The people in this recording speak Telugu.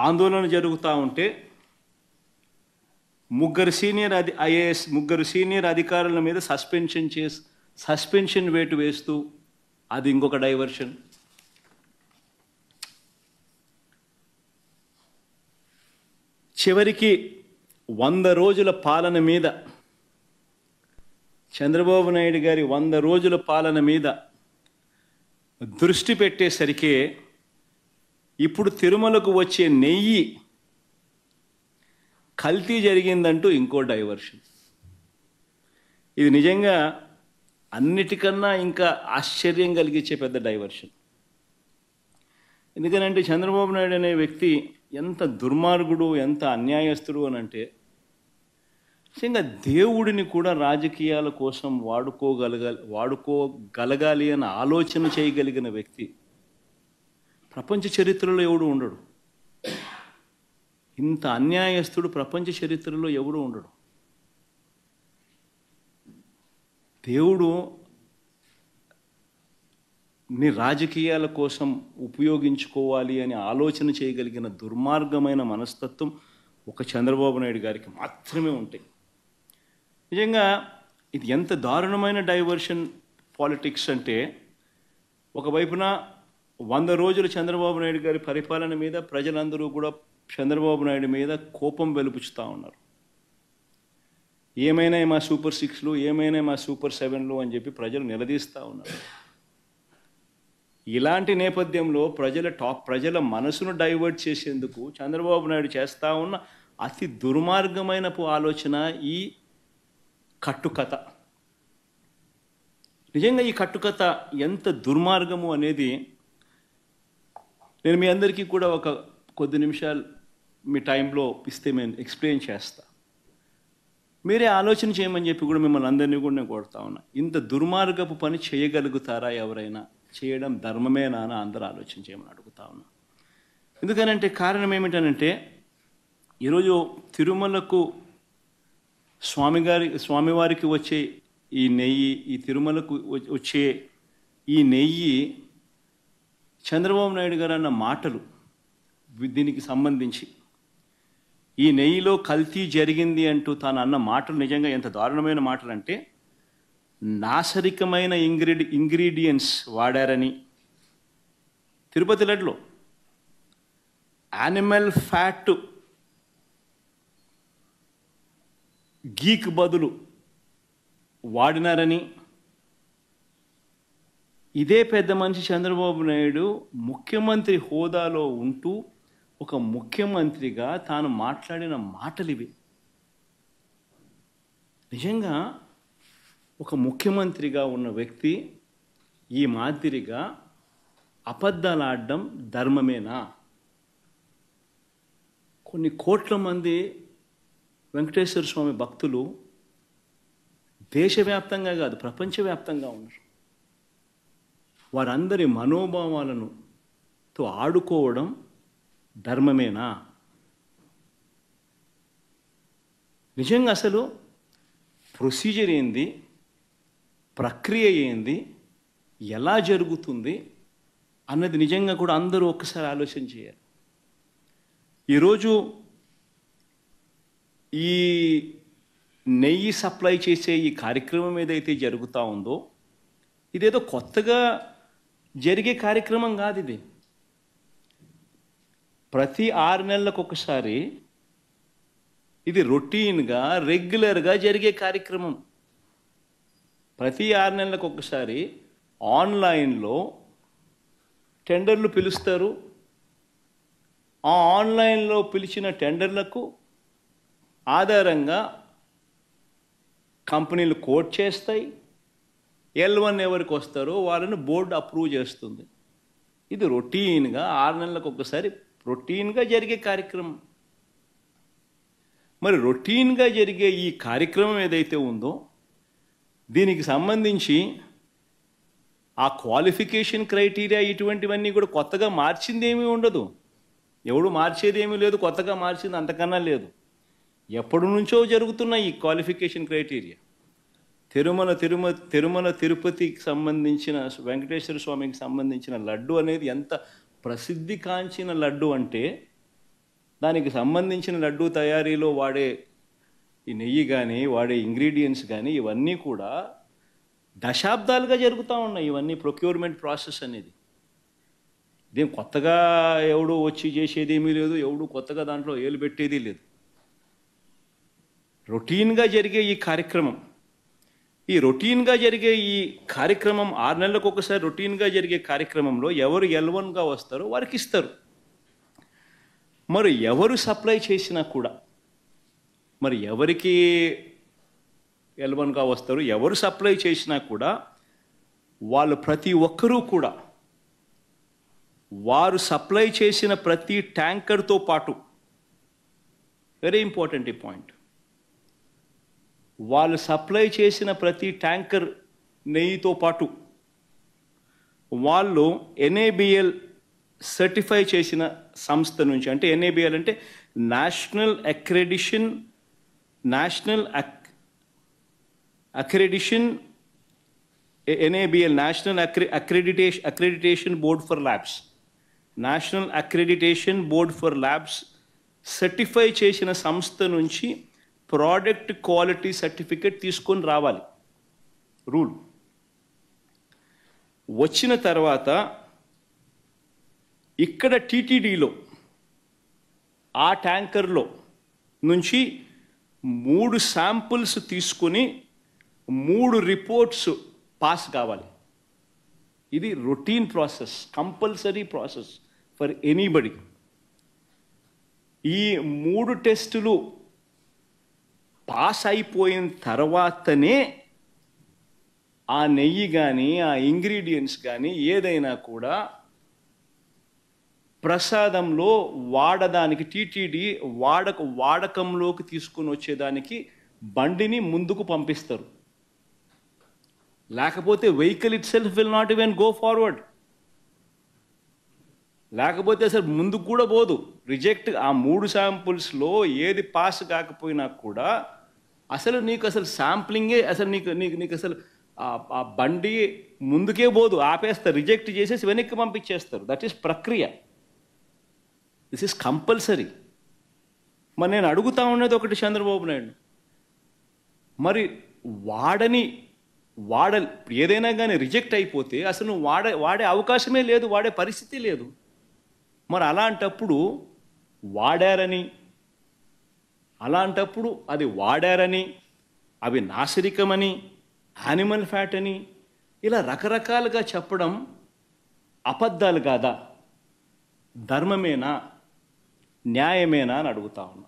ఆందోళన జరుగుతూ ఉంటే ముగ్గురు సీనియర్ అధికారుల మీద సస్పెన్షన్ వేటు వేస్తూ అది ఇంకొక డైవర్షన్. చివరికి 100 రోజుల పాలన మీద చంద్రబాబు నాయుడు గారి 100 రోజుల పాలన మీద దృష్టి పెట్టేసరికి ఇప్పుడు తిరుమలకు వచ్చే నెయ్యి కల్తీ జరిగిందంటూ ఇంకో డైవర్షన్. ఇది నిజంగా అన్నిటికన్నా ఇంకా ఆశ్చర్యం కలిగించే పెద్ద డైవర్షన్. ఎందుకనంటే చంద్రబాబు నాయుడు అనే వ్యక్తి ఎంత దుర్మార్గుడు, ఎంత అన్యాయస్తుడు అని అంటే నిజంగా దేవుడిని కూడా రాజకీయాల కోసం వాడుకోగలగాలి అని ఆలోచన చేయగలిగిన వ్యక్తి ప్రపంచ చరిత్రలో ఎవడు ఉండడు. ఇంత అన్యాయస్తుడు ప్రపంచ చరిత్రలో ఎవడు ఉండడు. దేవుడు ని రాజకీయాల కోసం ఉపయోగించుకోవాలి అని ఆలోచన చేయగలిగిన దుర్మార్గమైన మనస్తత్వం ఒక చంద్రబాబు నాయుడు గారికి మాత్రమే ఉంటాయి. నిజంగా ఇది ఎంత దారుణమైన డైవర్షన్ పాలిటిక్స్ అంటే, ఒకవైపున 100 రోజులు చంద్రబాబు నాయుడు గారి పరిపాలన మీద ప్రజలందరూ కూడా చంద్రబాబు నాయుడు మీద కోపం వెలుపుచుతూ ఉన్నారు. ఏమైనా మా సూపర్ 6లు, ఏమైనా మా సూపర్ 7లు అని చెప్పి ప్రజలు నిలదీస్తూ ఉన్నారు. ఇలాంటి నేపథ్యంలో ప్రజల మనసును డైవర్ట్ చేసేందుకు చంద్రబాబు నాయుడు చేస్తూ ఉన్న అతి దుర్మార్గమైన ఆలోచన ఈ కట్టుకథ. నిజంగా ఈ కట్టుకథ ఎంత దుర్మార్గము అనేది నేను మీ అందరికీ కూడా ఒక కొద్ది నిమిషాలు మీ టైంలో ఇస్తే నేను ఎక్స్ప్లెయిన్ చేస్తా. మీరే ఆలోచన చేయమని చెప్పి కూడా మిమ్మల్ని అందరినీ కూడా నేను కోరుతా ఉన్నా. ఇంత దుర్మార్గపు పని చేయగలుగుతారా ఎవరైనా? చేయడం ధర్మమేనా అని అందరూ ఆలోచన చేయమని అడుగుతా ఉన్నా. ఎందుకనంటే కారణం ఏమిటనంటే, ఈరోజు తిరుమలకు స్వామివారికి వచ్చే ఈ నెయ్యి, ఈ తిరుమలకు వచ్చే ఈ నెయ్యి చంద్రబాబు నాయుడు గారు అన్న మాటలు, దీనికి సంబంధించి ఈ నెయ్యిలో కల్తీ జరిగింది అంటూ తాను అన్న మాటలు నిజంగా ఎంత దారుణమైన మాటలు అంటే, నాసరికమైన ఇంగ్రీడియంట్స్ వాడారని, తిరుపతి లడ్డులో యానిమల్ ఫ్యాట్ గీక్ బదులు వాడినారని, ఇదే పెద్ద మనిషి చంద్రబాబు నాయుడు ముఖ్యమంత్రి హోదాలో ఉంటూ ఒక ముఖ్యమంత్రిగా తాను మాట్లాడిన మాటలు ఇవి. నిజంగా ఒక ముఖ్యమంత్రిగా ఉన్న వ్యక్తి ఈ మాదిరిగా అబద్ధాలు ఆడడం ధర్మమేనా? కొన్ని కోట్ల మంది వెంకటేశ్వర స్వామి భక్తులు దేశవ్యాప్తంగా కాదు ప్రపంచవ్యాప్తంగా ఉన్నారు. వారందరి మనోభావాలను ఆడుకోవడం ధర్మమేనా? నిజంగా అసలు ప్రొసీజర్ ఏంది, ప్రక్రియ ఏంది, ఎలా జరుగుతుంది అన్నది నిజంగా కూడా అందరూ ఒక్కసారి ఆలోచన చేయాలి. ఈరోజు ఈ నెయ్యి సప్లై చేసే ఈ కార్యక్రమం ఏదైతే జరుగుతూ ఉందో, ఇదేదో కొత్తగా జరిగే కార్యక్రమం కాదు. ఇది ప్రతి 6 నెలలకు ఒకసారి ఇది రొటీన్గా రెగ్యులర్గా జరిగే కార్యక్రమం. ప్రతి 6 నెలలకు ఒకసారి ఆన్లైన్లో టెండర్లు పిలుస్తారు. ఆ ఆన్లైన్లో పిలిచిన టెండర్లకు ఆధారంగా కంపెనీలు కోట్ చేస్తాయి. L1 ఎవరికి వస్తారో వాళ్ళని బోర్డు అప్రూవ్ చేస్తుంది. ఇది రొటీన్గా 6 నెలలకు ఒకసారి రొటీన్గా జరిగే కార్యక్రమం. మరి రొటీన్గా జరిగే ఈ కార్యక్రమం ఏదైతే ఉందో, దీనికి సంబంధించి ఆ క్వాలిఫికేషన్ క్రైటీరియా ఇటువంటివన్నీ కూడా కొత్తగా మార్చింది ఏమీ ఉండదు. ఎవడు మార్చేది ఏమీ లేదు, కొత్తగా మార్చింది అంతకన్నా లేదు. ఎప్పటి నుంచో జరుగుతున్న ఈ క్వాలిఫికేషన్ క్రైటీరియా తిరుమల తిరుపతికి సంబంధించిన వెంకటేశ్వర స్వామికి సంబంధించిన లడ్డు అనేది ఎంత ప్రసిద్ధి కాంచిన లడ్డు అంటే, దానికి సంబంధించిన లడ్డూ తయారీలో వాడే ఈ నెయ్యి కానీ వాడే ఇంగ్రీడియంట్స్ కానీ ఇవన్నీ కూడా దశాబ్దాలుగా జరుగుతూ ఉన్నాయి. ఇవన్నీ ప్రొక్యూర్మెంట్ ప్రాసెస్ అనేది ఇదేం కొత్తగా ఎవడు వచ్చి చేసేది ఏమీ లేదు, ఎవడు కొత్తగా దాంట్లో ఏలు పెట్టేది లేదు. రొటీన్గా జరిగే ఈ కార్యక్రమం, ఈ రొటీన్గా జరిగే ఈ కార్యక్రమం 6 నెలలకు ఒకసారి రొటీన్గా జరిగే కార్యక్రమంలో ఎవరు L1గా వస్తారో వారికి ఇస్తారు. మరి ఎవరు సప్లై చేసినా కూడా, మరి ఎవరికి L1గా వస్తారు, ఎవరు సప్లై చేసినా కూడా వాళ్ళు ప్రతి ఒక్కరూ కూడా వారు సప్లై చేసిన ప్రతి ట్యాంకర్తో పాటు, వెరీ ఇంపార్టెంట్ ఈ పాయింట్, వాళ్ళు సప్లై చేసిన ప్రతి ట్యాంకర్ నెయ్యితో పాటు వాళ్ళు NABL సర్టిఫై చేసిన సంస్థ నుంచి, అంటే NABL అంటే national accreditation NABL national accreditation board for labs, national accreditation board for labs certify చేసిన సంస్థ నుంచి ప్రోడక్ట్ క్వాలిటీ సర్టిఫికేట్ తీసుకొని రావాలి. రూల్ వచ్చిన తర్వాత ఇక్కడ TTDలో ఆ ట్యాంకర్లో నుంచి 3 శాంపుల్స్ తీసుకొని 3 రిపోర్ట్స్ పాస్ కావాలి. ఇది routine process, compulsory process for anybody. ఈ 3 టెస్టులు పాస్ అయిపోయిన తర్వాతనే ఆ నెయ్యి కానీ ఆ ఇంగ్రీడియంట్స్ కానీ ఏదైనా కూడా ప్రసాదంలో వాడడానికి TTD వాడకంలోకి తీసుకుని వచ్చేదానికి బండిని ముందుకు పంపిస్తారు. లేకపోతే vehicle it self will not even go forward. లేకపోతే అసలు ముందుకు కూడా పోదు, రిజెక్ట్. ఆ 3 శాంపుల్స్లో ఏది పాస్ కాకపోయినా కూడా అసలు నీకు అసలు శాంప్లింగే, అసలు నీకు అసలు ఆ బండి ముందుకే పోదు, ఆపేస్తారు, రిజెక్ట్ చేసేసి వెనక్కి పంపించేస్తారు. దట్ ఈస్ ప్రక్రియ. This is compulsory. మరి నేను అడుగుతా ఉన్నది ఒకటి, చంద్రబాబు నాయుడు మరి ఏదైనా కానీ రిజెక్ట్ అయిపోతే అసలు నువ్వు వాడే అవకాశమే లేదు, వాడే పరిస్థితి లేదు. మరి అలాంటప్పుడు అది వాడారని, అవి నాసిరకమని, యానిమల్ ఫ్యాట్ అని ఇలా రకరకాలుగా చెప్పడం అబద్ధాలు కాదా? ధర్మమేనా, న్యాయమేనా అని అడుగుతా ఉన్నా.